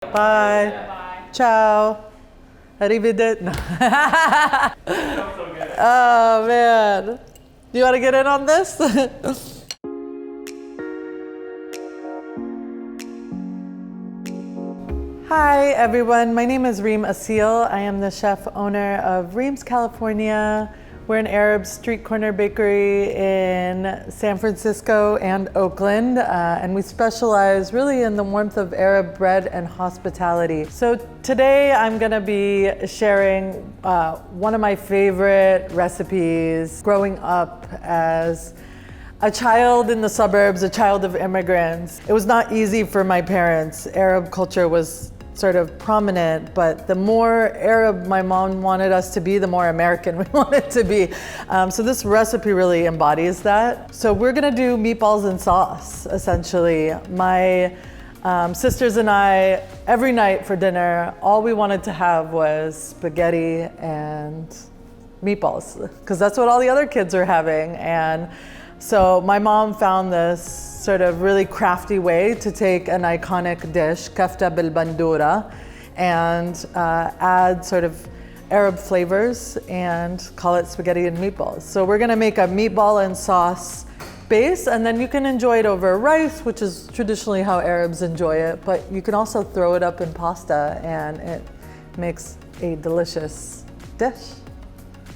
Bye. Bye. Ciao. Arrivederci. No. So good. Oh man. Do you want to get in on this? Hi everyone, my name is Reem Assil. I am the chef owner of Reem's California. We're an Arab street corner bakery in San Francisco and Oakland, and we specialize really in the warmth of Arab bread and hospitality. So today I'm gonna be sharing one of my favorite recipes growing up as a child in the suburbs, a child of immigrants. It was not easy for my parents. Arab culture was sort of prominent, but the more Arab my mom wanted us to be, the more American we wanted to be. So this recipe really embodies that. So we're gonna do meatballs and sauce, essentially. My sisters and I, every night for dinner, all we wanted to have was spaghetti and meatballs, because that's what all the other kids were having. And so my mom found this sort of really crafty way to take an iconic dish, Kafta bil Bandora, and add sort of Arab flavors and call it spaghetti and meatballs. So we're gonna make a meatball and sauce base, and then you can enjoy it over rice, which is traditionally how Arabs enjoy it, but you can also throw it up in pasta and it makes a delicious dish.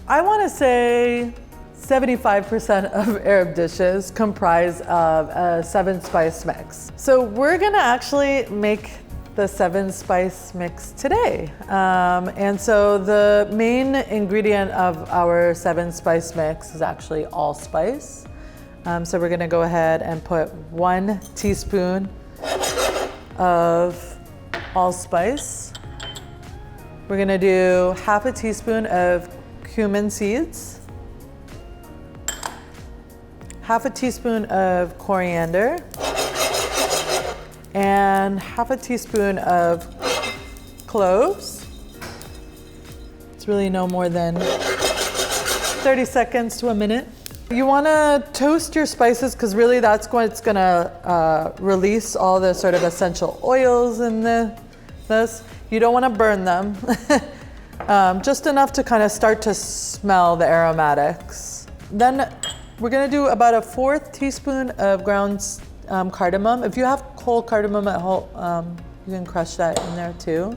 I wanna say 75% of Arab dishes comprise of a 7-spice mix. So we're gonna actually make the 7-spice mix today. And so the main ingredient of our 7-spice mix is actually allspice. So we're gonna go ahead and put 1 teaspoon of allspice. We're gonna do half a teaspoon of cumin seeds, half a teaspoon of coriander, and half a teaspoon of cloves. It's really no more than 30 seconds to a minute. You wanna toast your spices because really that's what's gonna release all the sort of essential oils in this. You don't wanna burn them. Just enough to kind of start to smell the aromatics. Then we're gonna do about a 1/4 teaspoon of ground cardamom. If you have whole cardamom at home, you can crush that in there too.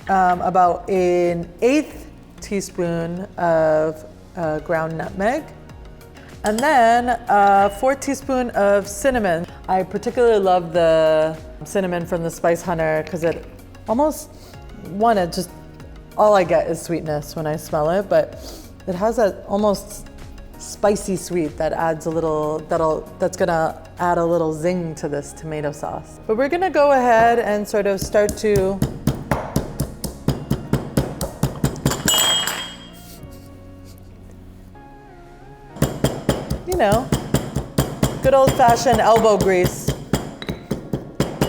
About an 1/8 teaspoon of ground nutmeg. And then a 4 teaspoon of cinnamon. I particularly love the cinnamon from the Spice Hunter because it almost, all I get is sweetness when I smell it, but it has that almost spicy sweet that adds that's gonna add a little zing to this tomato sauce. But we're gonna go ahead and sort of start to good old-fashioned elbow grease.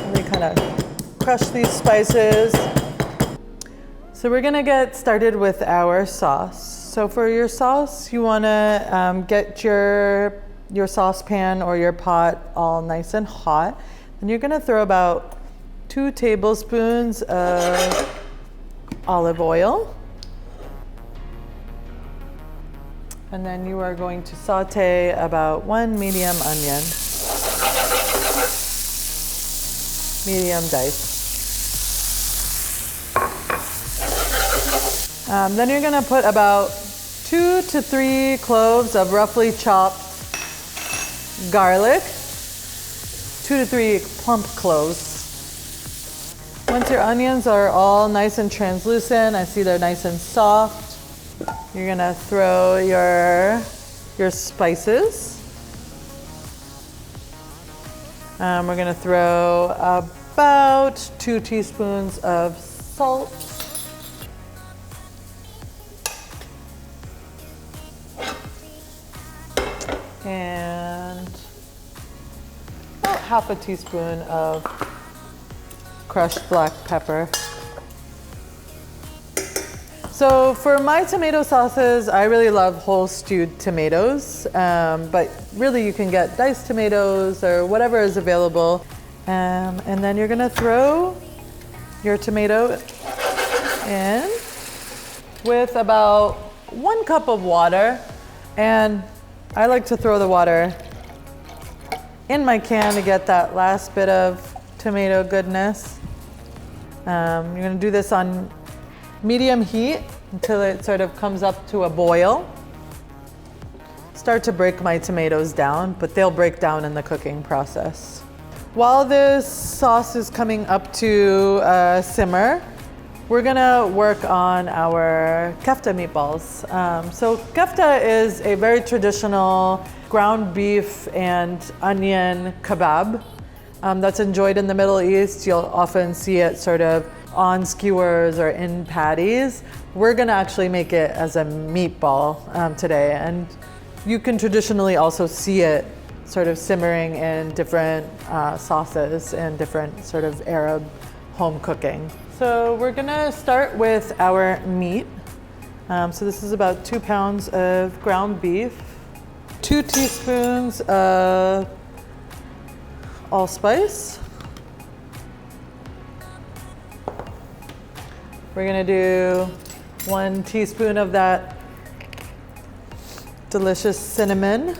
Really kind of crush these spices. So we're gonna get started with our sauce. So for your sauce, you wanna get your saucepan or your pot all nice and hot. And you're gonna throw about 2 tablespoons of olive oil. And then you are going to saute about 1 medium onion, medium dice. Then you're gonna put about 2 to 3 cloves of roughly chopped garlic, 2 to 3 plump cloves. Once your onions are all nice and translucent, I see they're nice and soft, you're gonna throw your spices. We're gonna throw about 2 teaspoons of salt. And about half a teaspoon of crushed black pepper. So for my tomato sauces, I really love whole stewed tomatoes, but really you can get diced tomatoes or whatever is available. And then you're gonna throw your tomato in with about 1 cup of water. And I like to throw the water in my can to get that last bit of tomato goodness. You're gonna do this on medium heat until it sort of comes up to a boil. Start to break my tomatoes down, but they'll break down in the cooking process. While this sauce is coming up to a simmer, we're gonna work on our kafta meatballs. So kafta is a very traditional ground beef and onion kebab that's enjoyed in the Middle East. You'll often see it sort of on skewers or in patties. We're gonna actually make it as a meatball today. And you can traditionally also see it sort of simmering in different sauces and different sort of Arab home cooking. So we're gonna start with our meat. So this is about 2 pounds of ground beef, 2 teaspoons of allspice. We're gonna do 1 teaspoon of that delicious cinnamon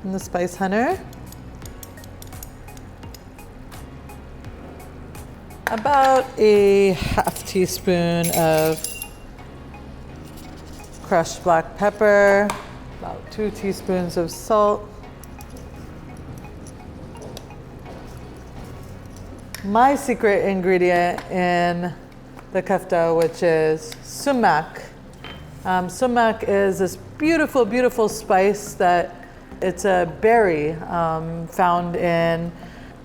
in the spice hunter. About a half teaspoon of crushed black pepper, about 2 teaspoons of salt. My secret ingredient in the kafta, which is sumac. Sumac is this beautiful, beautiful spice that it's a berry found in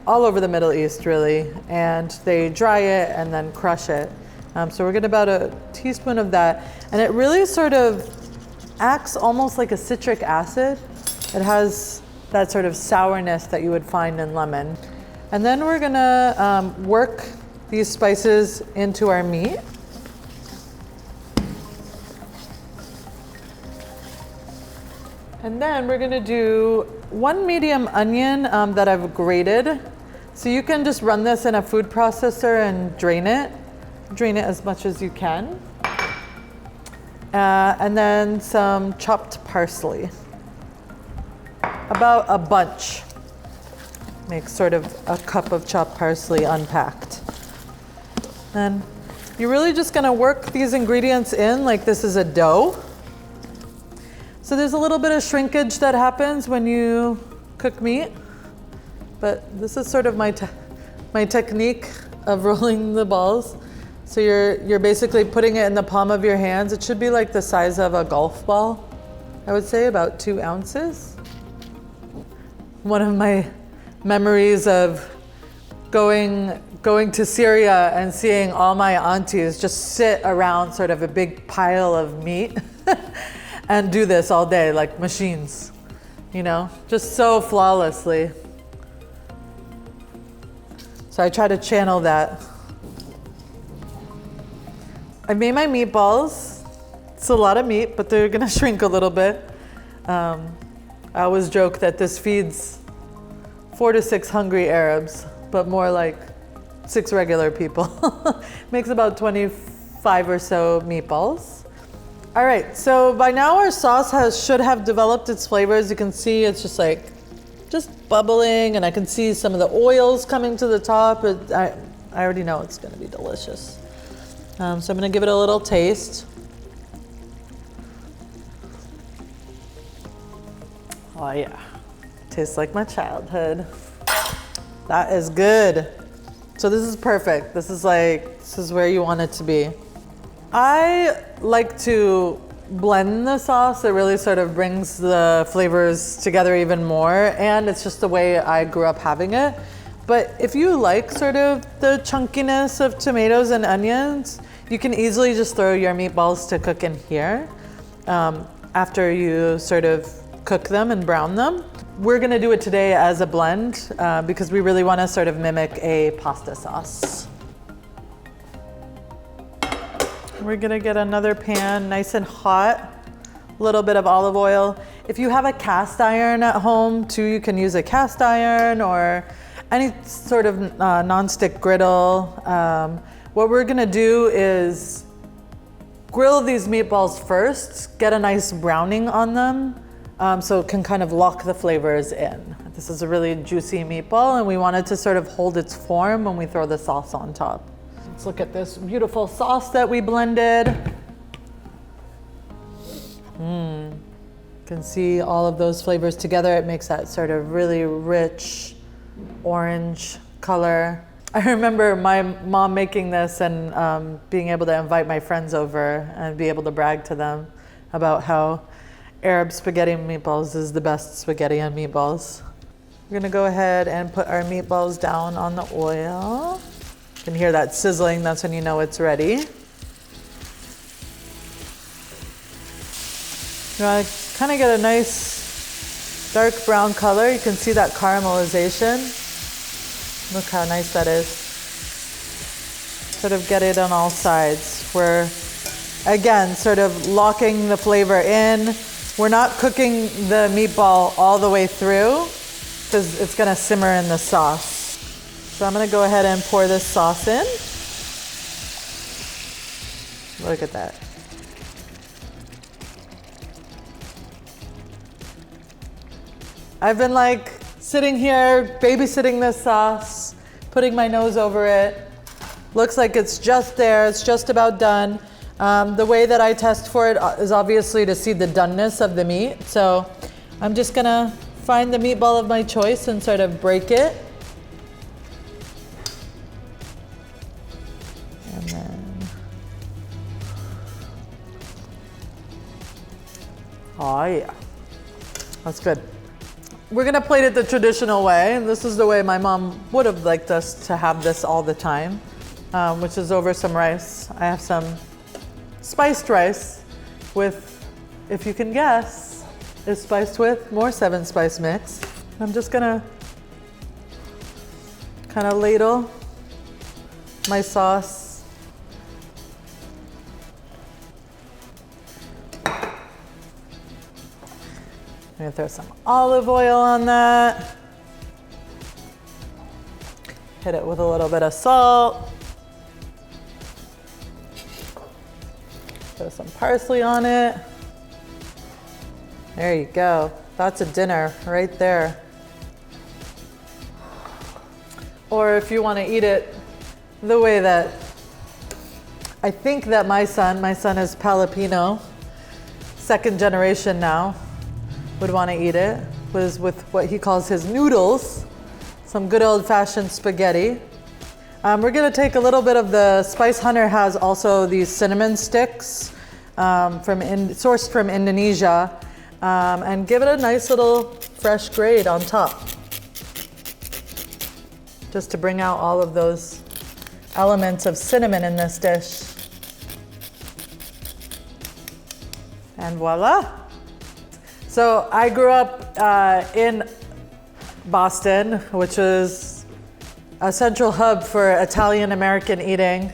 all over the Middle East, really, and they dry it and then crush it. So we're getting about a teaspoon of that, and it really sort of acts almost like a citric acid. It has that sort of sourness that you would find in lemon. And then we're gonna work these spices into our meat. And then we're gonna do 1 medium onion that I've grated. So you can just run this in a food processor and drain it. Drain it as much as you can. And then some chopped parsley. About a bunch. Make sort of a cup of chopped parsley unpacked. And you're really just gonna work these ingredients in like this is a dough. So there's a little bit of shrinkage that happens when you cook meat, but this is sort of my technique of rolling the balls. So you're basically putting it in the palm of your hands. It should be like the size of a golf ball, I would say, about 2 ounces. One of my memories of going to Syria and seeing all my aunties just sit around sort of a big pile of meat and do this all day like machines, you know, just so flawlessly. So I try to channel that. I made my meatballs. It's a lot of meat, but they're gonna shrink a little bit. I always joke that this feeds 4 to 6 hungry Arabs, but more like 6 regular people. Makes about 25 or so meatballs. All right, so by now our sauce should have developed its flavors. You can see it's just bubbling, and I can see some of the oils coming to the top. I already know it's gonna be delicious. So I'm gonna give it a little taste. Oh yeah, tastes like my childhood. That is good. So this is perfect. This is where you want it to be. I like to blend the sauce. It really sort of brings the flavors together even more, and it's just the way I grew up having it. But if you like sort of the chunkiness of tomatoes and onions, you can easily just throw your meatballs to cook in here after you sort of cook them and brown them. We're gonna do it today as a blend because we really wanna sort of mimic a pasta sauce. We're gonna get another pan nice and hot, a little bit of olive oil. If you have a cast iron at home too, you can use a cast iron or any sort of non-stick griddle. What we're gonna do is grill these meatballs first, get a nice browning on them, so it can kind of lock the flavors in. This is a really juicy meatball, and we want it to sort of hold its form when we throw the sauce on top. Let's look at this beautiful sauce that we blended. You can see all of those flavors together. It makes that sort of really rich orange color. I remember my mom making this and being able to invite my friends over and be able to brag to them about how Arab spaghetti and meatballs is the best spaghetti and meatballs. We're gonna go ahead and put our meatballs down on the oil. You can hear that sizzling, that's when you know it's ready. You want to kind of get a nice dark brown color. You can see that caramelization. Look how nice that is. Sort of get it on all sides. We're, again, sort of locking the flavor in. We're not cooking the meatball all the way through because it's gonna simmer in the sauce. So I'm gonna go ahead and pour this sauce in. Look at that. I've been like sitting here, babysitting this sauce, putting my nose over it. Looks like it's just there, it's just about done. The way that I test for it is obviously to see the doneness of the meat. So I'm just gonna find the meatball of my choice and sort of break it. And then, oh yeah, that's good. We're gonna plate it the traditional way, and this is the way my mom would have liked us to have this all the time, which is over some rice. I have some spiced rice with, if you can guess, is spiced with more 7 spice mix. I'm just gonna kind of ladle my sauce. I'm gonna throw some olive oil on that. Hit it with a little bit of salt. Throw some parsley on it. There you go. That's a dinner right there. Or if you want to eat it the way that I think that my son is Filipino, 2nd generation now, would want to eat it, was with what he calls his noodles, some good old-fashioned spaghetti. We're gonna take a little bit of the Spice Hunter has also these cinnamon sticks sourced from Indonesia, and give it a nice little fresh grate on top, just to bring out all of those elements of cinnamon in this dish. And voila. So I grew up in Boston, which is a central hub for Italian-American eating.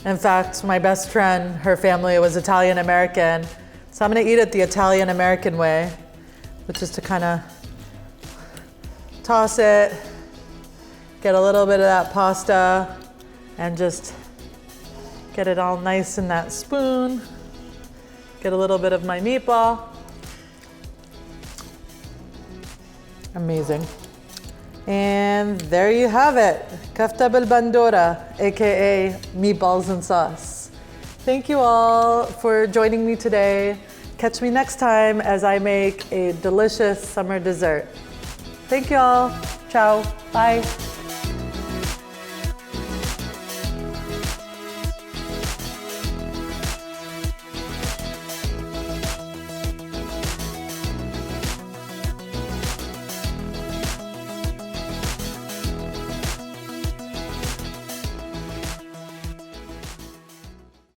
In fact, my best friend, her family was Italian-American. So I'm gonna eat it the Italian-American way, which is to kind of toss it, get a little bit of that pasta, and just get it all nice in that spoon. Get a little bit of my meatball. Amazing. And there you have it. Kafta bil Bandora, AKA meatballs and sauce. Thank you all for joining me today. Catch me next time as I make a delicious summer dessert. Thank you all. Ciao. Bye.